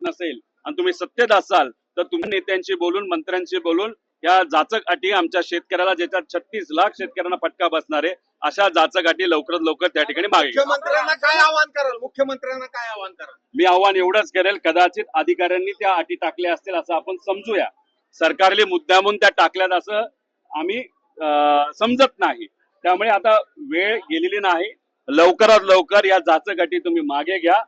नसेल आणि तुम्ही सत्तेत असाल तर तुम्ही नेत्यांशी बोलून मंत्र्यांशी बोलून या जाचक अटी आमच्या शेतकऱ्याला, ज्याच्यात 36 लाख शेतकऱ्यांना फटका बसणार आहे, अशा जाचक अटी लवकरात लवकर त्या ठिकाणी मागे घ्या. मुख्यमंत्र्यांना काय आवाहन कराल? मुख्यमंत्र्यांना काय आवाहन कराल? मी आव्हान एवढंच करेल, कदाचित अधिकाऱ्यांनी त्या अटी टाकल्या असतील असं आपण समजूया. सरकारने मुद्दामून त्या टाकल्यात असं आम्ही समजत नाही. त्यामुळे आता वेळ गेलेली नाही, लवकरात लवकर या जाचक अटी तुम्ही मागे घ्या.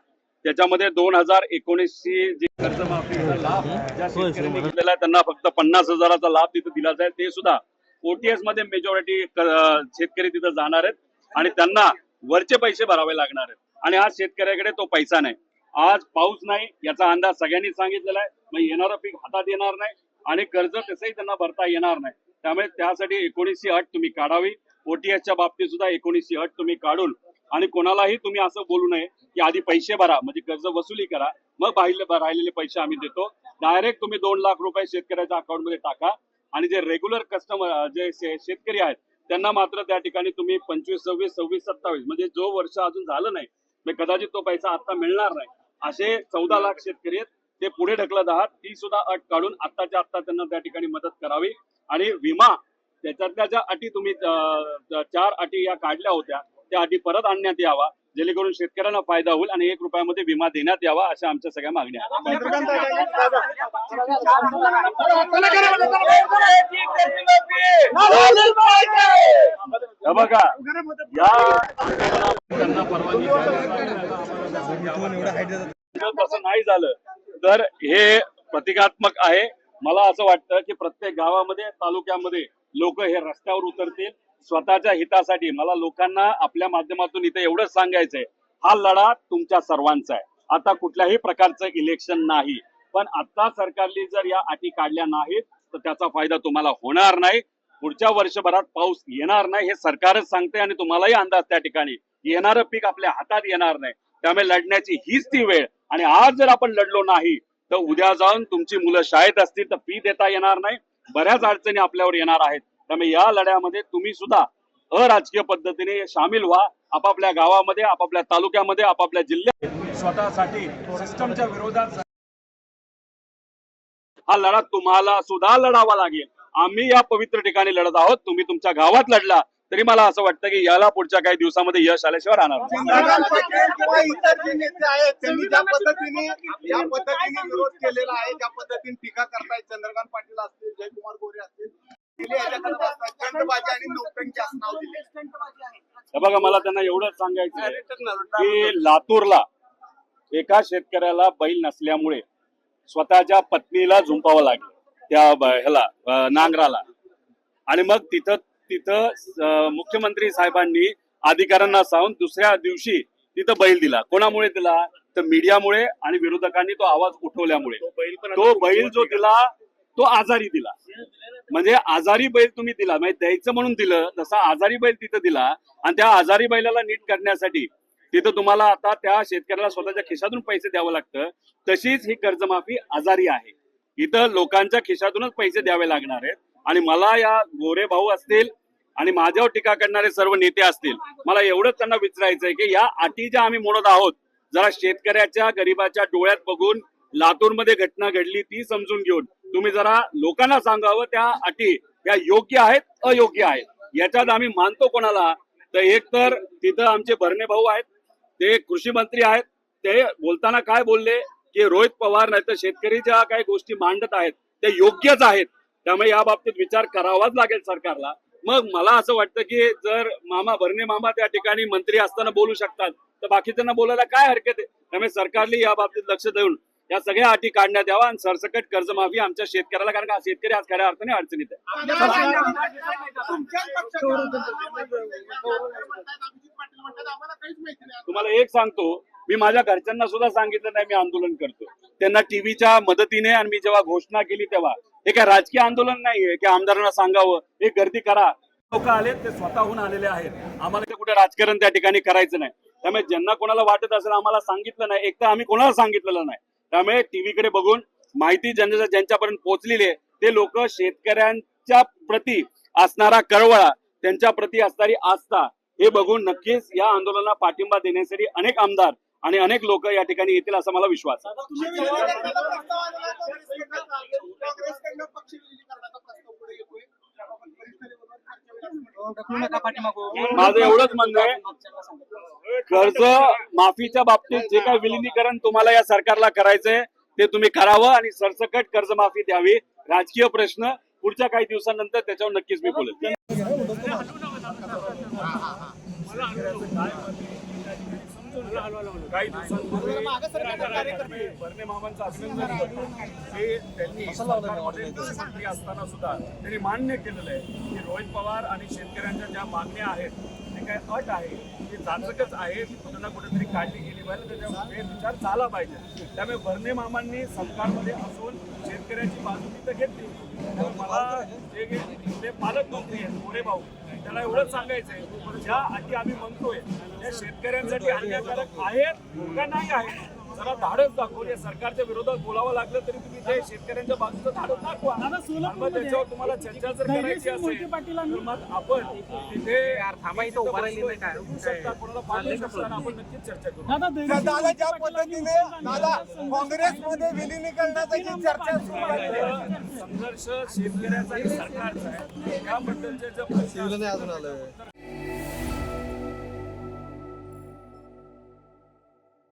त्याच्यामध्ये 2019ची जी कर्जमाफीचा लाभ ज्या शेतकऱ्यांनी घेतलेला आहे त्यांना फक्त 50,000चा लाभ तिथे दिला जाईल. ते सुद्धा ओटीएस मध्ये मेजॉरिटी शेतकरी तिथे जाणार आहेत आणि त्यांना वरचे पैसे भरावे लागणार आहेत. आणि आज शेतकऱ्याकडे तो पैसा नाही. आज पाऊस नाही याचा अंदाज सगळ्यांनी सांगितलेला आहे. मग येणारं पीक हातात येणार नाही आणि कर्ज तसंही त्यांना भरता येणार नाही. त्यामुळे त्यासाठी 19ची अट तुम्ही काढावी. ओटीएसच्या बाबतीत सुद्धा 19ची अट तुम्ही काढून आणि कोणालाही तुम्ही असं बोलू नये की आधी पैसे भरा म्हणजे कर्ज वसुली करा, मग राहिलेले पैसे आम्ही देतो. डायरेक्ट तुम्ही 2 लाख रुपये शेतकऱ्याच्या अकाउंटमध्ये टाका आणि जे रेग्युलर कस्टमर जे शेतकरी आहेत त्यांना मात्र त्या ठिकाणी तुम्ही 25, 26, 27, 27 म्हणजे जो वर्ष अजून झालं नाही म्हणजे कदाचित तो पैसा आता मिळणार नाही असे 14 लाख शेतकरी आहेत, ते पुढे ढकलत आहात. ती सुद्धा अट काढून आत्ताच्या आत्ता त्यांना त्या ठिकाणी मदत करावी. आणि विमा त्याच्यातल्या ज्या अटी तुम्ही 4 अटी या काढल्या होत्या त्या अटी परत आणण्यात यावा, जेणेकरून शेतकऱ्यांना फायदा होईल आणि 1 रुपयामध्ये विमा देण्यात यावा, अशा आमच्या सगळ्या मागण्या आहेत. बघा या त्यांना परवानगी तसं नाही झालं तर हे प्रतिकात्मक आहे. मला असं वाटतं की प्रत्येक गावामध्ये तालुक्यामध्ये लोक हे रस्त्यावर उतरतील स्वतःच्या हितासाठी. मला लोकांना आपल्या माध्यमातून इथे एवढंच सांगायचंय, हा लढा तुमच्या सर्वांचा आहे. आता कुठल्याही प्रकारचं इलेक्शन नाही, पण आता सरकारने जर या अटी काढल्या नाहीत तर त्याचा फायदा तुम्हाला होणार नाही. पुढच्या वर्षभरात पाऊस येणार नाही हे सरकारच सांगते आणि तुम्हालाही अंदाज त्या ठिकाणी येणारं पीक आपल्या हातात येणार नाही. त्यामुळे लढण्याची हीच ती वेळ. आणि आज जर आपण लढलो नाही तर उद्या जाऊन तुमची मुलं शाळेत असतील तर फी देता येणार नाही, बऱ्याच अडचणी आपल्यावर येणार आहेत. त्यामुळे या लढ्यामध्ये तुम्ही सुद्धा अराजकीय पद्धतीने सामील व्हा. आपापल्या गावामध्ये, आपापल्या तालुक्यामध्ये, आपापल्या जिल्ह्यात स्वतःसाठी सिस्टमच्या विरोधात हा लढा तुम्हाला सुद्धा लढावा लागेल. आम्ही या पवित्र ठिकाणी लढत आहोत, तुम्ही तुमच्या गावात लढला तरी मला असं वाटतं की याला पुढच्या काही दिवसामध्ये यश आल्याशिवाय राहणार किंवा इतर जे नेते आहेत त्यांनी ज्या पद्धतीने विरोध केलेला आहे, ज्या पद्धतीने टीका करतायत, चंद्रकांत पाटील असतील, जयकुमार गोरे असतील, बघा मला त्यांना एवढंच सांगायचं की लातूरला एका शेतकऱ्याला बैल नसल्यामुळे स्वतःच्या पत्नीला झुंपावं लागलं त्या ह्याला नांगराला. आणि मग तिथं मुख्यमंत्री साहेबांनी अधिकाऱ्यांना सांगून दुसऱ्या दिवशी तिथं बैल दिला. कोणामुळे दिला तर मीडियामुळे आणि विरोधकांनी तो आवाज उठवल्यामुळे. तो बैल जो दिला तो आजारी दिला. म्हणजे आजारी बैल तुम्ही दिला म्हणजे द्यायचं म्हणून दिलं, तसा आजारी बैल तिथं दिला. आणि त्या आजारी बैलाला नीट करण्यासाठी तिथं तुम्हाला आता त्या शेतकऱ्याला स्वतःच्या खिशातून पैसे द्यावं लागतं. तशीच ही कर्जमाफी आजारी आहे. इथं लोकांच्या खिशातूनच पैसे द्यावे लागणार आहेत. आणि मला या गोरे भाऊ असतील आणि माझ्यावर टीका करणारे सर्व नेते असतील, मला एवढंच त्यांना विचारायचंय की या अटी ज्या आम्ही म्हणत आहोत जरा शेतकऱ्याच्या गरीबाच्या डोळ्यात बघून, लातूरमध्ये घटना घडली ती समजून घेऊन तुम्ही जरा लोकांना सांगावं त्या अटी या योग्य आहेत अयोग्य आहेत. याच्यात आम्ही मानतो कोणाला तर एक तर तिथं आमचे भरणे भाऊ आहेत, ते कृषी मंत्री आहेत. ते बोलताना काय बोलले की रोहित पवार नाही तर शेतकरी ज्या काही गोष्टी मांडत आहेत ते योग्यच आहेत. त्यामुळे या बाबतीत विचार करावाच लागेल सरकारला. मग मला असं वाटतं की जर भरणे मामा त्या ठिकाणी मंत्री असताना बोलू शकतात तर बाकीच्यांना बोलायला काय हरकत आहे. त्यामुळे सरकारने या बाबतीत लक्ष देऊन या सगळ्या अटी काढण्यात यावा आणि सरसकट कर्जमाफी आमच्या शेतकऱ्याला, कारण का शेतकरी आज खऱ्या अर्थाने अडचणीत आहे. तुम्हाला एक सांगतो, मी माझ्या घरच्यांना सुद्धा सांगितलं नाही मी आंदोलन करतो. त्यांना टीव्हीच्या मदतीने आणि मी जेव्हा घोषणा केली तेव्हा हे काय राजकीय आंदोलन नाहीये की आमदारांना सांगावं एक गर्दी करा. लोक आले ते स्वतःहून आलेले आहेत. आम्हाला कुठे राजकारण त्या ठिकाणी करायचं नाही. त्यामुळे ज्यांना कोणाला वाटत असेल आम्हाला सांगितलं नाही, एक तर आम्ही कोणाला सांगितलेलं नाही. त्यामुळे टीव्हीकडे बघून माहिती ज्यांच्यापर्यंत पोहोचलेली आहे ते लोक शेतकऱ्यांच्या प्रती असणारा कळवळा, त्यांच्या प्रती असणारी आस्था हे बघून नक्कीच या आंदोलनाला पाठिंबा देण्यासाठी अनेक आमदार आणि अनेक लोक या ठिकाणी येतील असा मला विश्वास आहे. काँग्रेसकडनं पक्ष विलीनीकरणाचा प्रस्ताव पुढे येतोय. त्याबाबत माझं एवढंच म्हणणं आहे, कर्ज माफीच्या बाबतीत जे काही विलिनीकरण तुम्हाला या सरकारला करायचंय ते तुम्ही करावं आणि सरसकट कर्जमाफी द्यावी. राजकीय प्रश्न पुढच्या काही दिवसांनंतर त्याच्यावर नक्कीच मी बोलेल. काही दिवसांपूर्वी बर्ने मामांचं अभिनंदन करतो की त्यांनी सरकारमध्ये मंत्री असताना सुद्धा त्यांनी मान्य केलेलं आहे की रोहित पवार आणि शेतकऱ्यांच्या ज्या मागण्या आहेत ते काय अट आहे ती जाचकच आहे, ती कुठे ना कुठेतरी काढली गेली पाहिजे, त्याच्यावर विचार झाला पाहिजे. त्यामुळे बर्ने मामांनी सरकारमध्ये असून शेतकऱ्याची बाजू तिथं घेतली. त्यामुळे मला जे पालकमंत्री आहेत मोरे भाऊ त्याला एवढंच सांगायचंय, ज्या अटी आम्ही म्हणतोय त्या शेतकऱ्यांसाठी अन्यायकारक आहेत का नाही आहेत, जरा धाडस दाखवून या सरकारच्या विरोधात बोलावं लागलं तरी तुम्ही ते शेतकऱ्यांच्या बाजूचं धाडस दाखवा. मग त्याच्यावर तुम्हाला चर्चा जर करायची असेल तर मग आपण तिथे कोणाला पाठवू शकतो आणि आपण नक्कीच चर्चा करू. दादा ज्या पद्धतीने दादा काँग्रेसमध्ये विलीनीकरणाची चर्चा सुरू आहे, संघर्ष शेतकऱ्याचा आणि सरकारचा आहे, याबद्दलचे जे प्रश्न